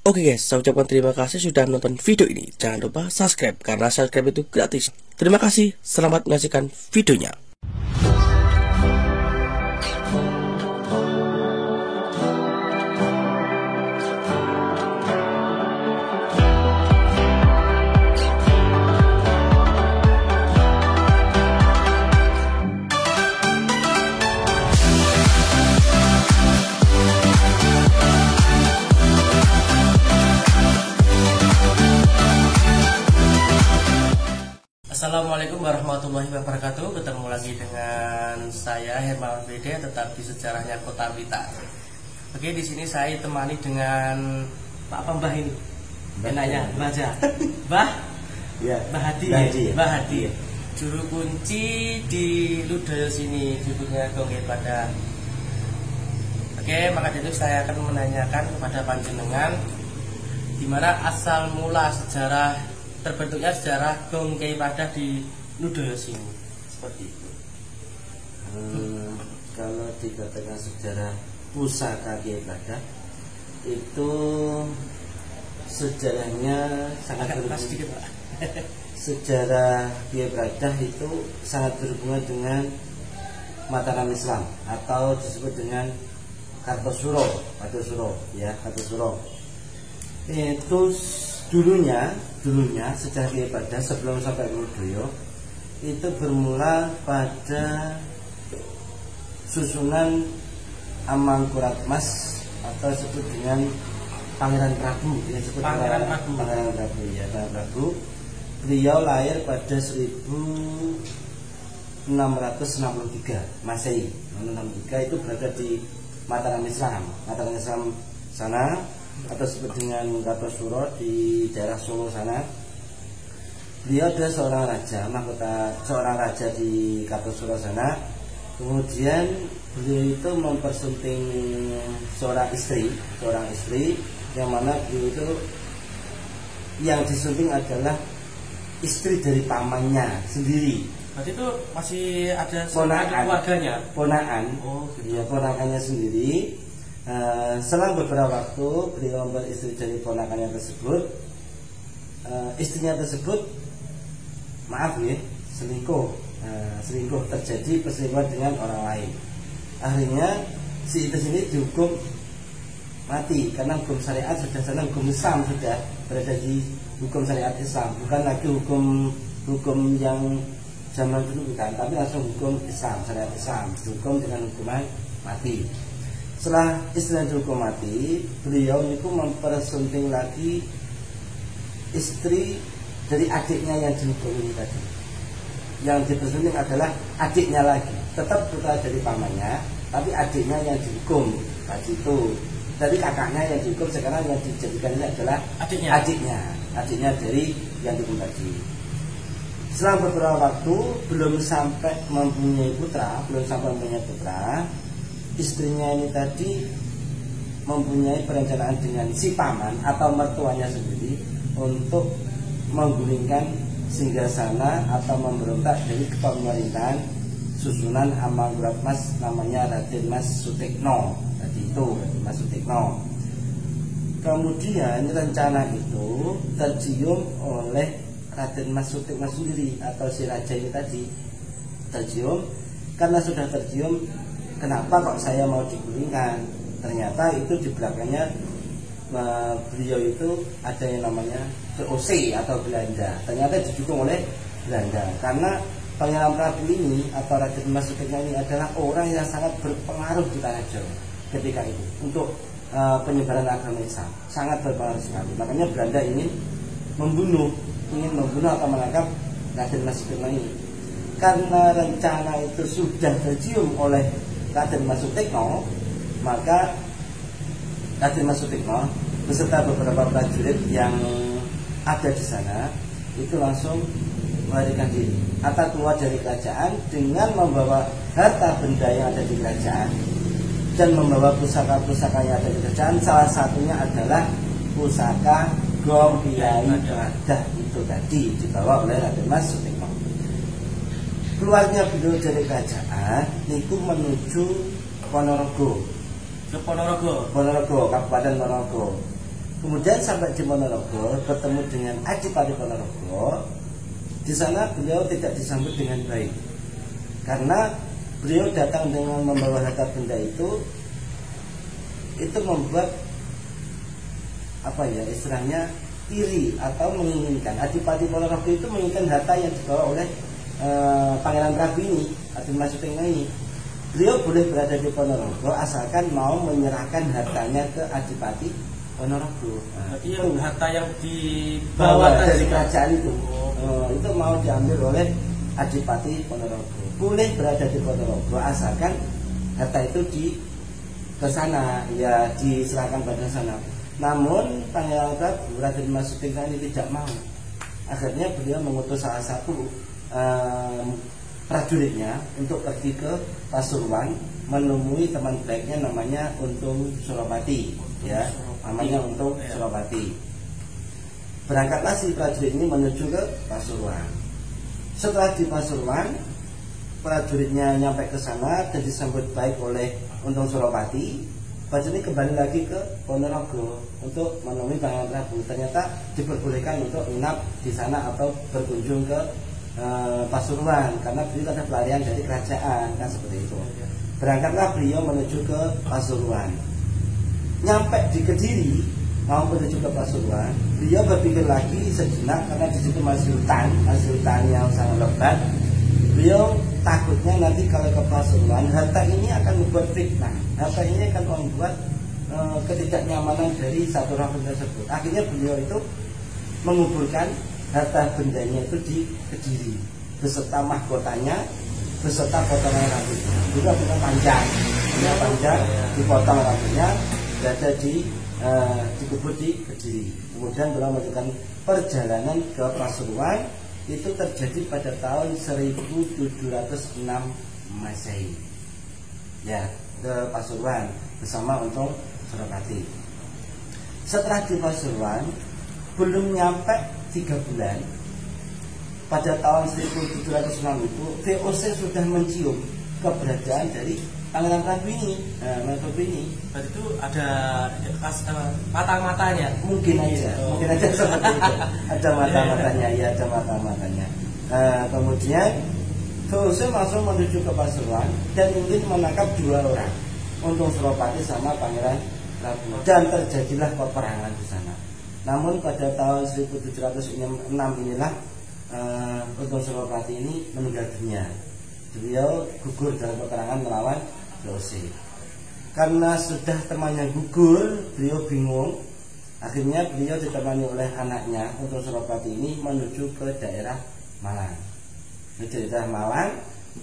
Oke guys, saya ucapkan terima kasih sudah menonton video ini. Jangan lupa subscribe, karena subscribe itu gratis. Terima kasih, selamat menyaksikan videonya. Assalamualaikum warahmatullahi wabarakatuh. Ketemu lagi dengan saya Hermawan VD, tetap di sejarahnya Kota Blitar. Oke, di sini saya temani dengan Pak Mbah ini. Enaknya Mbah Mbah? Ya, Mbah Hadi. Mbah Hadi. Juru kunci di Ludoyo sini, judulnya Gongge Pada. Oke, maka itu saya akan menanyakan kepada panjenengan di mana asal mula sejarah terbentuknya sejarah Gong Kiai Padah di Ludoyo sini, seperti itu. Kalau dikatakan sejarah pusaka Kiai Padah itu sejarahnya sangat berhubungan. Sejarah Kiai Padah itu sangat berhubungan dengan mataram Islam atau disebut dengan Kartosuro, ya, Kartosuro. Itu dulunya sejarah Kiai Padah sebelum sampai ke Ludoyo itu bermula pada susunan Amangkuratmas atau disebut dengan Pangeran Prabu, Pangeran Prabu. Beliau lahir pada 1663 Masehi. 1663 itu berada di Mataram Islam sana, atau disebut dengan Kartosuro di daerah Solo sana. Beliau adalah seorang raja di Kartosuro sana. Kemudian beliau itu mempersunting seorang istri yang mana beliau itu yang disunting adalah istri dari pamannya sendiri. Berarti itu masih ada keluarganya? Ponakan. Oh, gitu. Ya, ponakannya sendiri. Selang beberapa waktu beliau beristri dari ponakannya tersebut. Istrinya tersebut selingkuh, terjadi perselingkuhan dengan orang lain. Akhirnya si istri ini dihukum mati karena hukum syariat hukum Islam sudah berada di hukum syariat Islam, bukan lagi hukum yang zaman dulu, bukan, tapi langsung hukum Islam, syariat Islam, dihukum dengan hukuman mati. Setelah istrinya dihukum mati, beliau itu mempersunting lagi istri dari adiknya yang dihukum ini tadi. Yang dipersunting adalah adiknya lagi, tetap putra dari pamannya, tapi adiknya yang dihukum tadi itu. Dari kakaknya yang dihukum, sekarang yang dijadikan ini adalah adiknya dari yang dihukum tadi. Setelah beberapa waktu belum sampai mempunyai putra, istrinya ini tadi mempunyai perencanaan dengan si paman atau mertuanya sendiri untuk menggulingkan singgasana atau memberontak dari pemerintahan susunan Amangkuratmas namanya Raden Mas Sutikno. Tadi itu Raden Mas Sutikno. Kemudian rencana itu tercium oleh Raden Mas Sutikno sendiri atau si raja ini tadi tercium. Karena sudah tercium, kenapa kok saya mau digulingkan? Ternyata itu di belakangnya beliau itu ada yang namanya VOC atau Belanda. Ternyata didukung oleh Belanda karena Pangeran Prabu ini atau Raden Mas Sutikno ini adalah orang yang sangat berpengaruh di tanah Jawa ketika itu untuk penyebaran agama Islam, sangat berpengaruh sekali. Makanya Belanda ingin membunuh atau menangkap Raden Mas Sutikno ini. Karena rencana itu sudah tercium oleh Raden Mas Sutikno, maka Raden Mas Sutikno beserta beberapa prajurit yang ada di sana itu langsung melarikan diri atau keluar dari kerajaan dengan membawa harta benda yang ada di kerajaan dan membawa pusaka-pusaka yang ada di kerajaan. Salah satunya adalah pusaka Gong Kiai Padah itu tadi dibawa oleh Raden Mas Sutikno. Keluarnya beliau dari kerajaan niku menuju Ponorogo, Kabupaten Ponorogo. Kemudian sampai di Ponorogo bertemu dengan Adipati Ponorogo. Di sana beliau tidak disambut dengan baik karena beliau datang dengan membawa harta benda itu membuat apa ya istilahnya iri atau menginginkan. Adipati Ponorogo itu menginginkan harta yang dibawa oleh Pangeran Prabu ini, Raden Mas Suting ini. Beliau boleh berada di Ponorogo asalkan mau menyerahkan hartanya ke Adipati Ponorogo. Jadi yang harta yang dibawa dari kerajaan itu, itu mau diambil oleh Adipati Ponorogo. Boleh berada di Ponorogo asalkan harta itu ke sana, ya diserahkan pada sana. Namun Pangeran Prabu Raden Mas Suting ini tidak mau. Akhirnya beliau mengutus salah satu prajuritnya untuk pergi ke Pasuruan menemui teman baiknya namanya Untung Suropati, ya, namanya Untung Suropati. Berangkatlah si prajurit ini menuju ke Pasuruan. Setelah di Pasuruan, prajuritnya nyampe ke sana dan disambut baik oleh Untung Suropati. Prajurit ini kembali lagi ke Ponorogo untuk menemui Pangeran Prabu. Ternyata diperbolehkan untuk menginap di sana atau berkunjung ke Pasuruan karena beliau ada pelarian dari kerajaan, kan seperti itu. Berangkatlah beliau menuju ke Pasuruan. Nyampe di Kediri mau menuju ke Pasuruan, beliau berpikir lagi sejenak karena di situ masih hutan yang sangat lebat. Beliau takutnya nanti kalau ke Pasuruan harta ini akan membuat fitnah, harta ini akan membuat ketidaknyamanan dari satu rakyat tersebut. Akhirnya beliau itu menguburkan harta bendanya itu di Kediri beserta mahkotanya, beserta potongan rambutnya. Juga punya panjang, dipotong rambutnya, berada dikubur di Kediri. Kemudian beliau melakukan perjalanan ke Pasuruan. Itu terjadi pada tahun 1706 Masehi. Ya, ke Pasuruan bersama Untung Suropati. Setelah di Pasuruan belum nyampe 3 bulan, pada tahun 1706 itu VOC sudah mencium keberadaan dari Pangeran Prabu ini. Berarti itu ada mata-matanya. Mungkin aja seperti itu. Ada mata-matanya, ya ada mata-matanya. Kemudian VOC langsung menuju ke Pasuruan dan ingin menangkap 2 orang, Untung Suropati sama Pangeran Prabu. Dan terjadilah peperangan di sana. Namun pada tahun 1706 inilah Untung Suropati ini meninggal dunia. Beliau gugur dalam peperangan melawan VOC. Karena sudah temannya gugur, beliau bingung. Akhirnya beliau ditemani oleh anaknya Untung Suropati ini menuju ke daerah Malang. Di daerah Malang,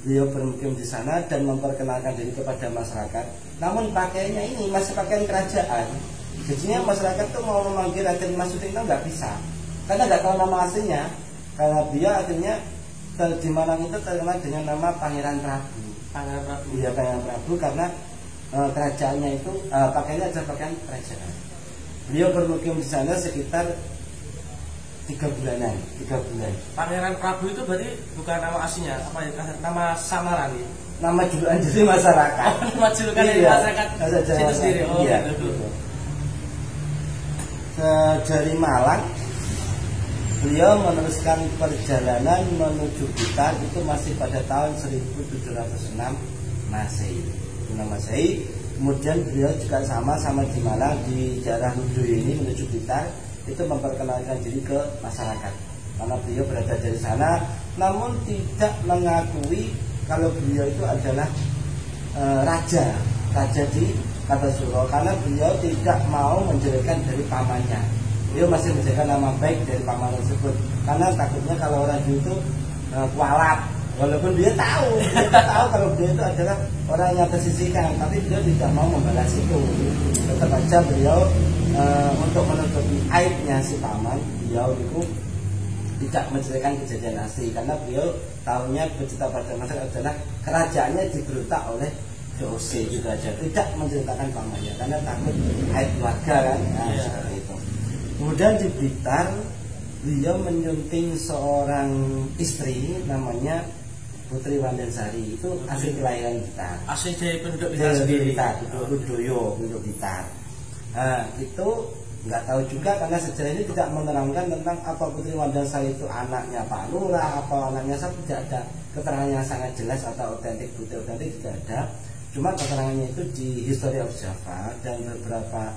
beliau bermukim di sana dan memperkenalkan diri kepada masyarakat. Namun pakaiannya ini masih pakaian kerajaan. Jadinya masyarakat tuh mau memanggil Raden Mas Suting itu nggak bisa, karena nggak tahu nama aslinya. Karena dia akhirnya di Malang itu terkenal dengan nama Pangeran Prabu. Iya, Pangeran Prabu karena kerajaannya itu pakaiannya adalah pakaian kerajaan. Beliau bermukim di sana sekitar 3 bulan. Pangeran Prabu itu berarti bukan nama aslinya, apa ya? Nama samaran ya? Nama julukan dari masyarakat. Nama julukan dari masyarakat itu sendiri. Oh, iya, gitu. Dari Malang beliau meneruskan perjalanan menuju Blitar. Itu masih pada tahun 1706 Masehi. Kemudian beliau juga sama di Malang, di daerah Ludoyo ini menuju Blitar. Itu memperkenalkan diri ke masyarakat karena beliau berada dari sana, namun tidak mengakui kalau beliau itu adalah raja di Kartosuro, karena beliau tidak mau menjelekkan dari pamannya. Beliau masih menjaga nama baik dari paman tersebut karena takutnya kalau orang itu kualat, walaupun dia tahu kalau beliau itu adalah orang yang tersisihkan, tapi beliau tidak mau membalas itu. Tetap aja beliau untuk menutupi aibnya si paman, beliau itu tidak menceritakan kejadian asli karena beliau tahunya bercerita pada masyarakat adalah kerajaannya diberontak oleh VOC gitu aja, tidak menceritakan pamannya karena takut aib keluarga kan. Seperti itu. Kemudian di Blitar beliau menyunting seorang istri namanya Putri Wandansari. Itu asli kelahiran Blitar. Asli dari penduduk Blitar sendiri. Ludoyo, penduduk Blitar. Itu nggak tahu juga karena sejarah ini tidak menerangkan tentang apa Putri Wandansari itu anaknya Pak Lurah atau anaknya siapa, tidak ada keterangan yang sangat jelas atau otentik, bukti otentik tidak ada. Cuma keterangannya itu di History of Java dan beberapa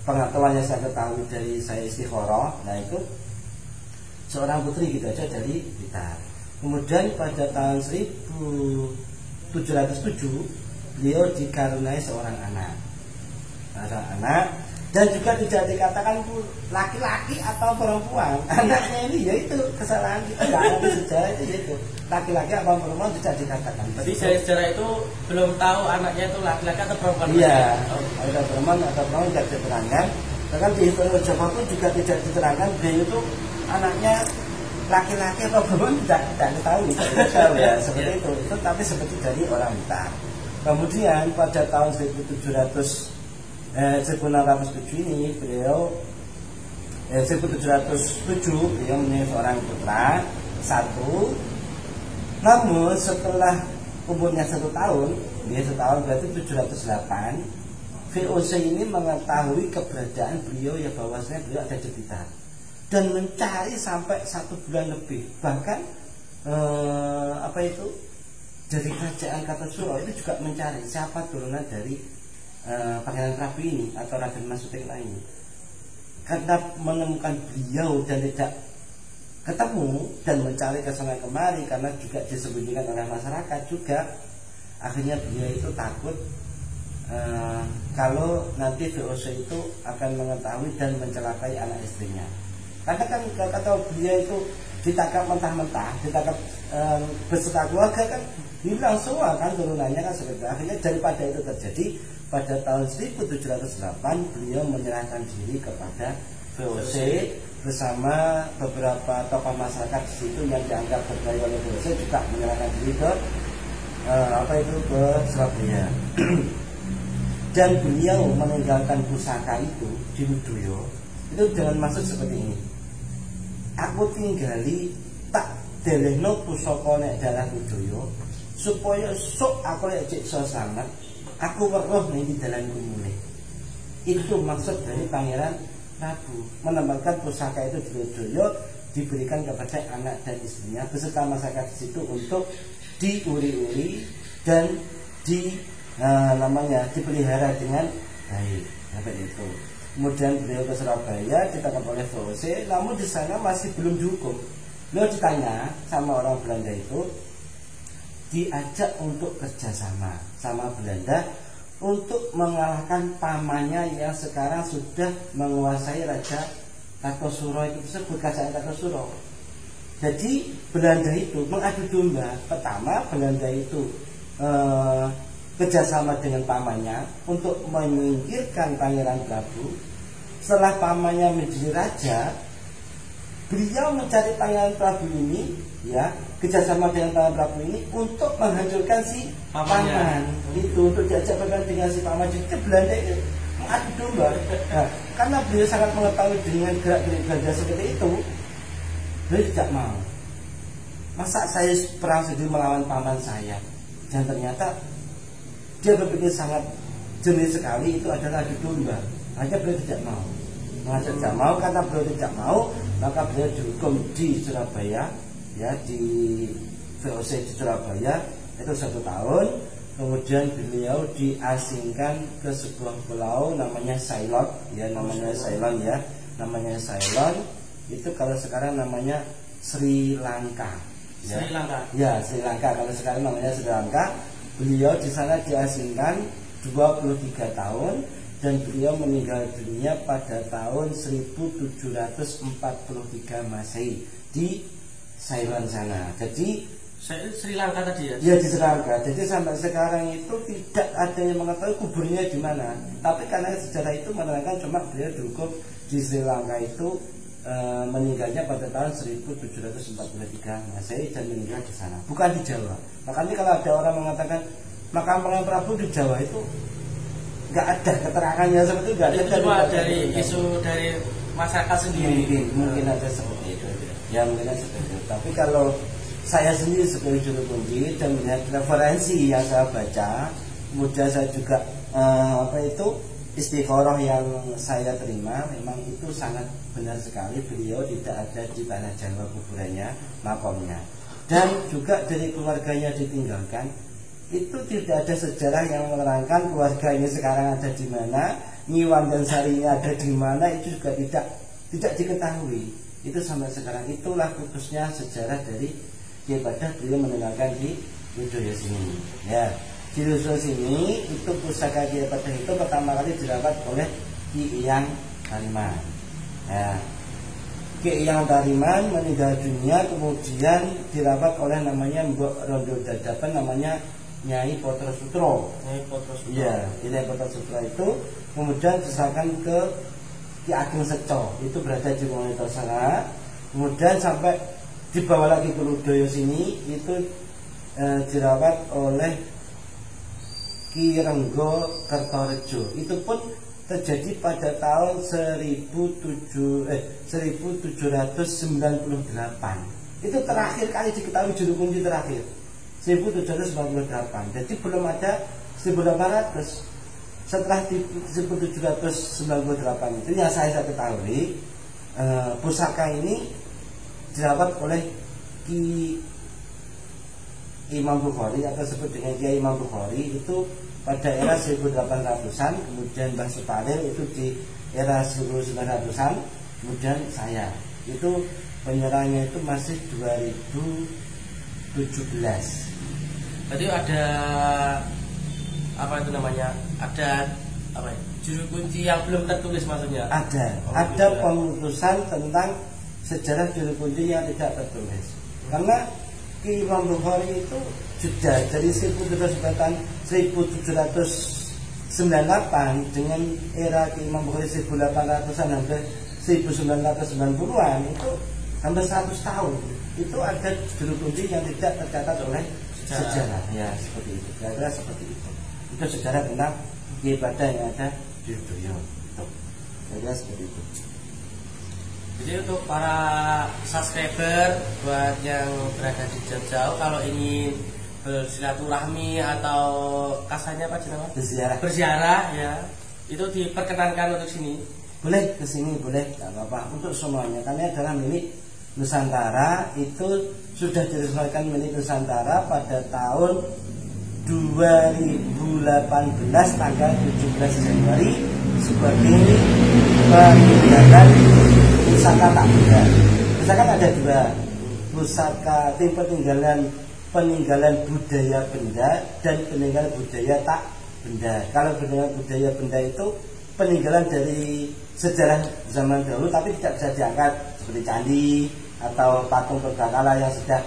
pengetahuan yang saya ketahui dari saya istikharah, nah itu seorang putri gitu aja dari Blitar. Kemudian pada tahun 1707 beliau dikaruniai seorang anak, dan juga tidak dikatakan laki-laki atau perempuan. Anaknya ini yaitu kesalahan kita, nggak ada sejarah itu yaitu laki-laki atau perempuan tidak dikatakan. Jadi dari sejarah itu belum tahu anaknya itu laki-laki atau perempuan. Iya, ada perempuan atau perempuan tidak diterangkan. Bahkan di History Java pun juga tidak diterangkan dia itu anaknya laki-laki atau perempuan, tidak diketahui, tidak tahu ya seperti itu. Itu tapi seperti dari orang Blitar. Kemudian pada tahun 1607 ini beliau 1707 beliau mempunyai seorang putra satu. Namun setelah umurnya 1 tahun, dia 1 tahun berarti 708, VOC ini mengetahui keberadaan beliau ya, bahwasanya beliau ada di Blitar dan mencari sampai 1 bulan lebih. Bahkan dari kerajaan Kartosuro itu juga mencari siapa turunan dari Pangeran Prabu ini atau Raden Mas Sutik lainnya. Karena menemukan beliau dan tidak ketemu dan mencari ke sana kemari karena juga disembunyikan oleh masyarakat juga, akhirnya beliau itu takut kalau nanti VOC itu akan mengetahui dan mencelakai anak istrinya. Karena kan kalau beliau itu ditangkap mentah-mentah, ditangkap beserta keluarga kan hilang semua kan turunannya kan seperti itu. Akhirnya daripada itu terjadi, pada tahun 1708 beliau menyerahkan diri kepada VOC bersama beberapa tokoh masyarakat di situ yang dianggap berdaya oleh VOC juga menyerahkan diri ke ke Surabaya. Dan beliau meninggalkan pusaka itu di Ludoyo itu dengan maksud seperti ini: aku tinggali tak delehno pusaka nek dalah Ludoyo supaya sok aku lek cek selamat, aku weruh ning dalanku mulih. Itu maksud dari Pangeran Prabu, menambahkan pusaka itu di Ludoyo diberikan kepada anak dan istrinya beserta masyarakat di situ untuk diuri-uri dan dipelihara dengan baik. Seperti itu. Kemudian beliau ke Surabaya ditangkap oleh VOC, namun di sana masih belum dihukum. Beliau ditanya sama orang Belanda itu, diajak untuk kerjasama sama Belanda untuk mengalahkan pamannya yang sekarang sudah menguasai Raja Kartosuro itu tersebut, kerajaan Kartosuro. Jadi Belanda itu mengadu domba. Pertama Belanda itu kerjasama dengan pamannya untuk menyingkirkan Pangeran Prabu. Setelah pamannya menjadi raja, beliau mencari Pangeran Prabu ini, ya, kerjasama dengan Pangeran Prabu ini untuk menghancurkan si paman itu, untuk diajak bergabung dengan si paman. Jadi Belanda itu mengadu domba. Nah, karena beliau sangat mengetahui dengan gerak-gerik Belanda seperti itu, beliau tidak mau. Masa saya perang sendiri melawan paman saya? Dan ternyata dia berpikir sangat jeli sekali, itu adalah adu domba. Hanya beliau tidak mau. Mengajak tidak mau, karena beliau tidak mau, maka beliau dihukum di Surabaya, ya, di VOC di Surabaya itu 1 tahun. Kemudian beliau diasingkan ke sebuah pulau namanya Ceylon, ya, namanya Ceylon, ya, namanya Ceylon. Itu kalau sekarang namanya Sri Lanka. Ya. Sri Lanka. Ya, Sri Lanka. Kalau sekarang namanya Sri Lanka. Beliau di sana diasingkan 23 tahun dan beliau meninggal dunia pada tahun 1743 Masehi di Ceylon sana. Jadi Sri Lanka tadi ya? Ya, di Sri Lanka. Jadi sampai sekarang itu tidak ada yang mengetahui kuburnya di mana. Tapi karena sejarah itu menerangkan cuma beliau dihukum di Sri Lanka itu meninggalnya pada tahun 1743 Masehi dan meninggal di sana, bukan di Jawa. Makanya kalau ada orang mengatakan makam Pangeran Prabu di Jawa itu nggak ada keterangannya seperti itu, nggak ada. Itu cuma dari isu dari masyarakat sendiri. Mungkin ada seperti itu. Ya, mungkin ada seperti itu. Tapi kalau saya sendiri sebagai juru kunci dan melihat referensi yang saya baca, kemudian saya juga istikharah yang saya terima memang itu sangat benar sekali, beliau tidak ada di tanah Jawa kuburannya, makomnya, dan juga dari keluarganya ditinggalkan. Itu tidak ada sejarah yang menerangkan keluarganya sekarang ada di mana, Nyiwan dan Sarinya ada di mana, itu juga tidak diketahui. Itu sampai sekarang. Itulah khususnya sejarah dari Kiai Padah, beliau meninggalkan di Ludoyo sini. Ya, di Ludoyo sini itu pusaka Kiai Padah itu pertama kali dirawat oleh Ki Iyang Tariman. Ya, Ki Iyang Tariman meninggal dunia, kemudian dirawat oleh namanya Mbok Rondo Dadapan, namanya Nyai Potro Sutro. Nyai Potro Sutro. Iya, Nyai Potro Sutro itu kemudian diserahkan ke Ki Ageng Seco, itu berada di Wonogiri sana. Kemudian sampai dibawa lagi ke Ludoyo sini, itu dirawat oleh Ki Renggo Kertorejo. Itu pun terjadi pada tahun 1798. Itu terakhir kali diketahui juru kunci terakhir 1798. Jadi belum ada 1800. Setelah 1798 itu yang saya ketahui, pusaka ini dirawat oleh Ki Imam Bukhari atau disebut dengan Kiai Imam Bukhari itu pada era 1800-an, kemudian Mbah Suparil itu di era 1900-an, kemudian saya itu penyerahnya itu masih 2017. Berarti ada apa itu namanya? Ada apa ya? Juru kunci yang belum tertulis maksudnya? Ada gitu. pemutusan tentang sejarah juru kunci yang tidak tertulis. Karena Ki Imam Bukhari itu sudah dari 1798 dengan era Ki Imam Bukhari 1800-an hampir 1990-an, itu hampir 100 tahun. Itu ada juru kunci yang tidak tercatat oleh sejarah. Ya, seperti itu. Kira-kira seperti itu. Itu sejarah tentang Kiai Padah yang ada di Ludoyo. Itu. Kira-kira seperti itu. Jadi untuk para subscriber buat yang berada di jauh-jauh, kalau ingin bersilaturahmi atau kasarnya apa sih namanya? Berziarah ya, itu diperkenankan untuk sini. Boleh ke sini, boleh, tidak apa-apa. Untuk semuanya, karena adalah milik Nusantara, itu sudah diresmikan milik Nusantara pada tahun 2018 tanggal 17 Januari sebagai peninggalan pusaka tak benda. Pusaka ada dua, pusaka tim peninggalan budaya benda dan peninggalan budaya tak benda. Kalau peninggalan budaya benda itu peninggalan dari sejarah zaman dahulu tapi tidak bisa diangkat, seperti candi atau patung Purbakala yang sudah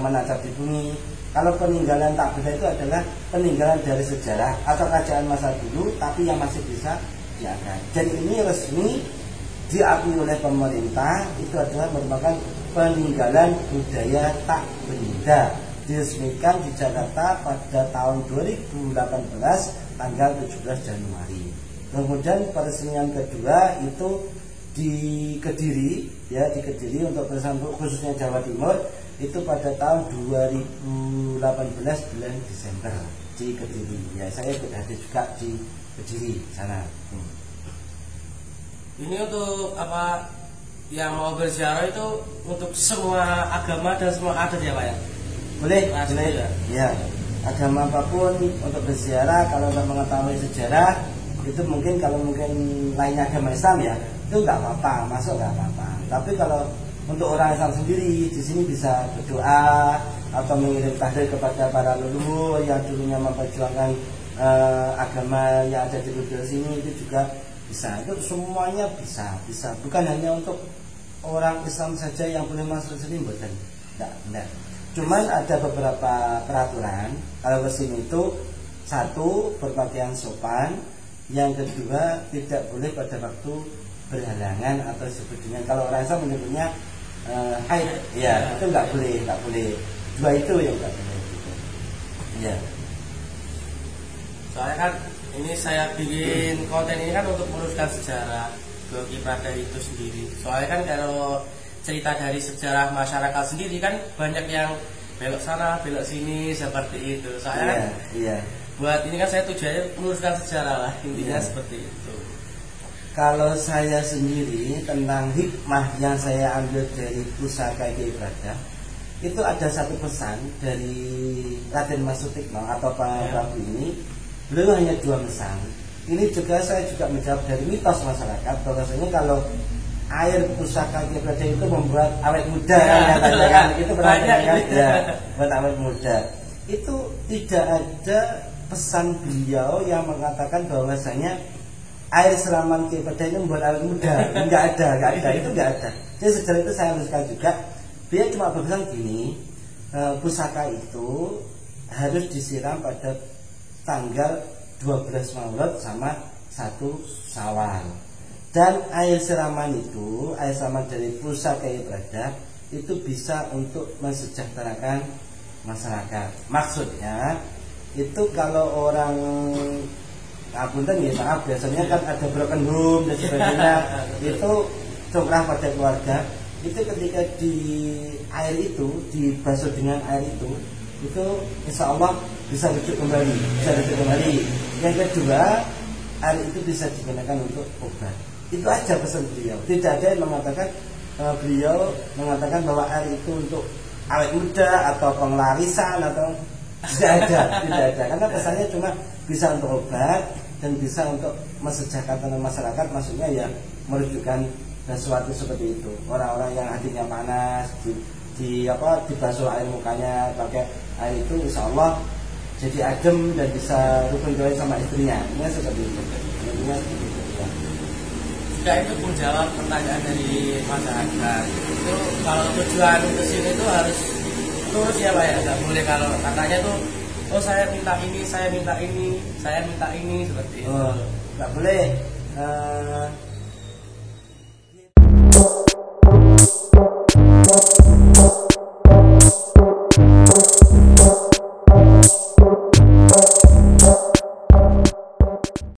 menancap di bumi. Kalau peninggalan tak benda itu adalah peninggalan dari sejarah atau kerajaan masa dulu tapi yang masih bisa diangkat. Dan ini resmi diakui oleh pemerintah, itu adalah merupakan peninggalan budaya tak benda, diresmikan di Jakarta pada tahun 2018 tanggal 17 Januari. Kemudian peresmian kedua itu di Kediri, ya, di Kediri untuk khususnya Jawa Timur itu pada tahun 2018 bulan Desember di Kediri. Ya, saya berada juga di Kediri sana. Ini untuk apa yang mau berziarah itu untuk semua agama dan semua adat ya Pak ya? Boleh, boleh ya? Ya, agama apapun untuk berziarah. Kalau untuk mengetahui sejarah itu mungkin kalau lainnya agama Islam ya itu nggak apa-apa, masuk nggak apa-apa. Tapi kalau untuk orang Islam sendiri di sini bisa berdoa atau mengirim tahlil kepada para leluhur yang dulunya memperjuangkan agama yang ada di Ludoyo sini, itu juga bisa. Itu semuanya bisa. Bukan hanya untuk orang Islam saja yang boleh masuk sini, bukan. Enggak. Cuman ada beberapa peraturan. Kalau ke sini itu satu, berpakaian sopan. Yang kedua, tidak boleh pada waktu berhalangan atau sebetulnya kalau orang Islam menyebutnya haid, ya itu nggak boleh. Dua itu yang nggak boleh. Gitu. Ya. Soalnya kan ini saya bikin konten ini kan untuk meluruskan sejarah Kiai Padah itu sendiri. Soalnya kan kalau cerita dari sejarah masyarakat sendiri kan banyak yang belok sana belok sini seperti itu. Soalnya iya. buat ini kan saya tujuannya meluruskan sejarah lah, intinya seperti itu. Kalau saya sendiri tentang hikmah yang saya ambil dari Pusaka Kiai Bradah, itu ada satu pesan dari Raden Mas Sutikno atau Pak Prabu ini. Beliau hanya 2 pesan. Ini juga saya juga menjawab dari mitos masyarakat bahwasanya kalau air Pusaka Kiai Bradah itu membuat awet muda kan katanya kan. Itu benar kan? Ya, buat awet muda. Itu tidak ada pesan beliau yang mengatakan bahwasanya air siraman Kiai Bradah ini membuat awet muda. Enggak ada, itu enggak ada. Jadi sejarah itu saya luruskan juga. Dia cuma berpesan gini, pusaka itu harus disiram pada tanggal 12 Maulud sama 1 Syawal. Dan air siraman itu, air siraman dari Pusaka Kiai Bradah itu bisa untuk mensejahterakan masyarakat. Maksudnya itu kalau orang apunten ya maaf, biasanya kan ada broken home dan sebagainya, itu congkrah pada keluarga, itu ketika di air itu dibasuh dengan air itu insya Allah bisa rujuk kembali, Yang kedua, air itu bisa digunakan untuk obat. Itu aja pesan beliau. Tidak ada yang mengatakan beliau mengatakan bahwa air itu untuk awet muda atau penglarisan atau tidak ada. Karena pesannya cuma bisa untuk obat dan bisa untuk mensejahterakan masyarakat, maksudnya ya merujukkan sesuatu seperti itu. Orang-orang yang hatinya panas dibasuh air mukanya pakai air itu, insya Allah jadi adem dan bisa rukun join sama istrinya. Ini seperti itu. Juga itu menjawab pertanyaan dari masyarakat. Itu kalau tujuan ke sini itu harus lurus ya Pak ya. Nggak boleh kalau katanya tuh saya minta ini seperti itu. Nggak boleh